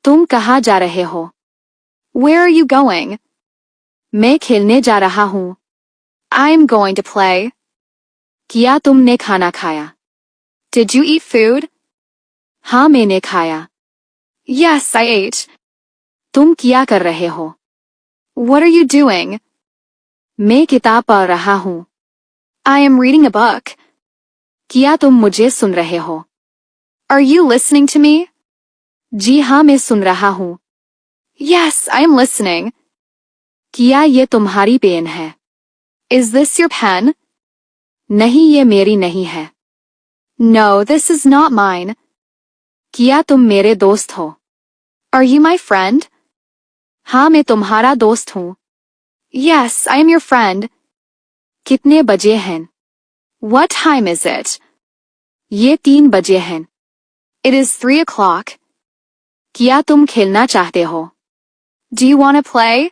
तुम कहाँ जा रहे हो? Where are you going? मैं खेलने जा रहा हूँ. I am going to play. क्या तुमने खाना खाया? Did you eat food? हाँ मैंने खाया. Yes, I ate. तुम क्या कर रहे हो? What are you doing? मैं किताब पढ़ रहा हूँ. I am reading a book. क्या तुम मुझे सुन रहे हो? Are you listening to me? जी हाँ मैं सुन रहा हूँ. Yes, I am listening. क्या ये तुम्हारी पेन है? Is this your pen? नहीं ये मेरी नहीं है. No, this is not mine. क्या तुम मेरे दोस्त हो? Are you my friend? हाँ मैं तुम्हारा दोस्त हूँ. Yes, I am your friend. कितने बजे हैं? What time is it? ये 3 बजे हैं. It is 3 o'clock. क्या तुम खेलना चाहते हो? Do you want to play?